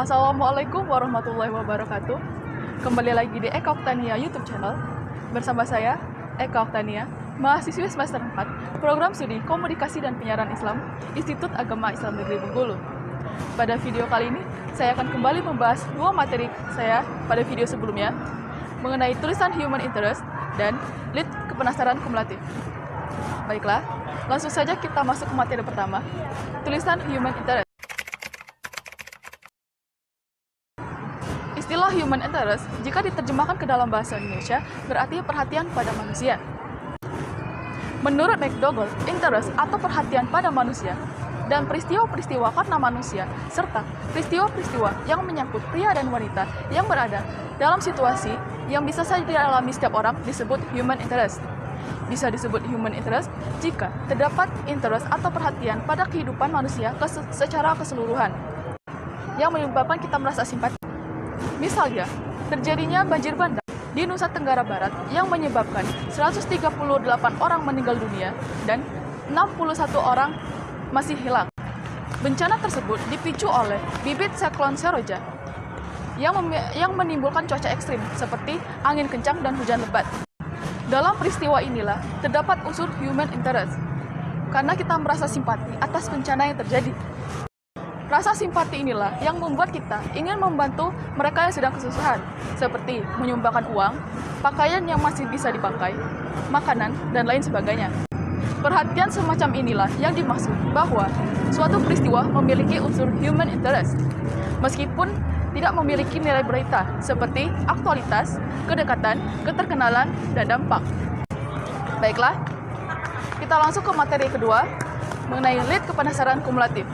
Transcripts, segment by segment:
Assalamualaikum warahmatullahi wabarakatuh. Kembali lagi di Eka Oktania YouTube channel. Bersama saya, Eka Oktania, mahasiswi semester 4, Program Studi Komunikasi dan Penyiaran Islam, Institut Agama Islam Negeri Bengkulu. Pada video kali ini, saya akan kembali membahas dua materi saya pada video sebelumnya, mengenai tulisan human interest dan lead kepenasaran kumulatif. Baiklah, langsung saja kita masuk ke materi pertama, tulisan human interest. Istilah human interest, jika diterjemahkan ke dalam bahasa Indonesia, berarti perhatian pada manusia. Menurut McDougall, interest atau perhatian pada manusia dan peristiwa-peristiwa karena manusia, serta peristiwa-peristiwa yang menyangkut pria dan wanita yang berada dalam situasi yang bisa saja dialami setiap orang disebut human interest. Bisa disebut human interest jika terdapat interest atau perhatian pada kehidupan manusia secara keseluruhan yang menyebabkan kita merasa simpati. Misalnya, terjadinya banjir bandang di Nusa Tenggara Barat yang menyebabkan 138 orang meninggal dunia dan 61 orang masih hilang. Bencana tersebut dipicu oleh bibit siklon Seroja yang menimbulkan cuaca ekstrim seperti angin kencang dan hujan lebat. Dalam peristiwa inilah terdapat unsur human interest, karena kita merasa simpati atas bencana yang terjadi. Rasa simpati inilah yang membuat kita ingin membantu mereka yang sedang kesusahan, seperti menyumbangkan uang, pakaian yang masih bisa dipakai, makanan, dan lain sebagainya. Perhatian semacam inilah yang dimaksud bahwa suatu peristiwa memiliki unsur human interest, meskipun tidak memiliki nilai berita, seperti aktualitas, kedekatan, keterkenalan, dan dampak. Baiklah, kita langsung ke materi kedua, mengenai lead kepenasaran kumulatif.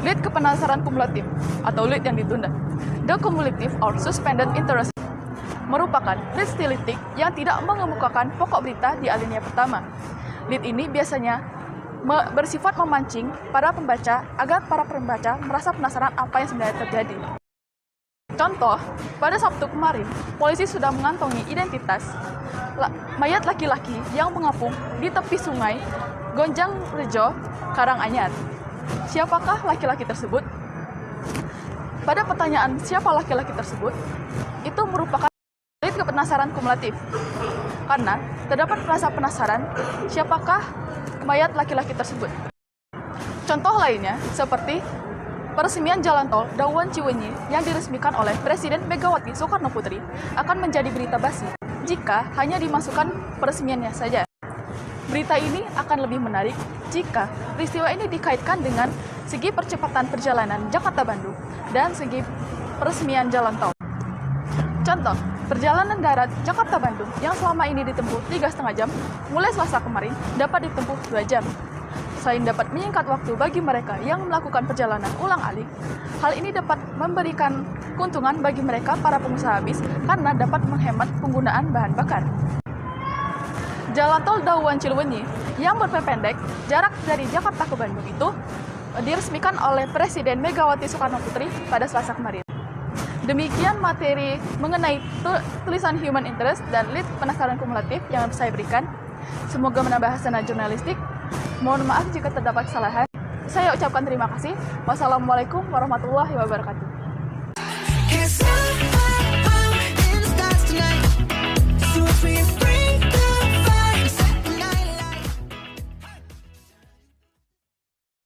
Lead kepenasaran kumulatif atau lead yang ditunda. The cumulative or suspended interest merupakan lead stylistik yang tidak mengemukakan pokok berita di alinea pertama. Lead ini biasanya bersifat memancing para pembaca agar para pembaca merasa penasaran apa yang sebenarnya terjadi. Contoh, pada Sabtu kemarin, polisi sudah mengantongi identitas mayat laki-laki yang mengapung di tepi sungai Gonjang Rejo, Karanganyar. Siapakah laki-laki tersebut? Pada pertanyaan siapa laki-laki tersebut, itu merupakan lead kepenasaran kumulatif. Karena terdapat rasa penasaran siapakah mayat laki-laki tersebut. Contoh lainnya seperti peresmian jalan tol Dauan Ciwenyi yang diresmikan oleh Presiden Megawati Soekarno Putri akan menjadi berita basi jika hanya dimasukkan peresmiannya saja. Berita ini akan lebih menarik jika peristiwa ini dikaitkan dengan segi percepatan perjalanan Jakarta-Bandung dan segi peresmian jalan tol. Contoh, perjalanan darat Jakarta-Bandung yang selama ini ditempuh 3,5 jam, mulai Selasa kemarin dapat ditempuh 2 jam. Selain dapat menyingkat waktu bagi mereka yang melakukan perjalanan ulang-alik, hal ini dapat memberikan keuntungan bagi mereka para pengusaha bis karena dapat menghemat penggunaan bahan bakar. Jalan tol Dauan Cileunyi yang berpendek jarak dari Jakarta ke Bandung itu diresmikan oleh Presiden Megawati Soekarno Putri pada Selasa kemarin. Demikian materi mengenai tulisan human interest dan lead penasaran kumulatif yang saya berikan. Semoga menambah hasanah jurnalistik. Mohon maaf jika terdapat kesalahan. Saya ucapkan terima kasih. Wassalamualaikum warahmatullahi wabarakatuh.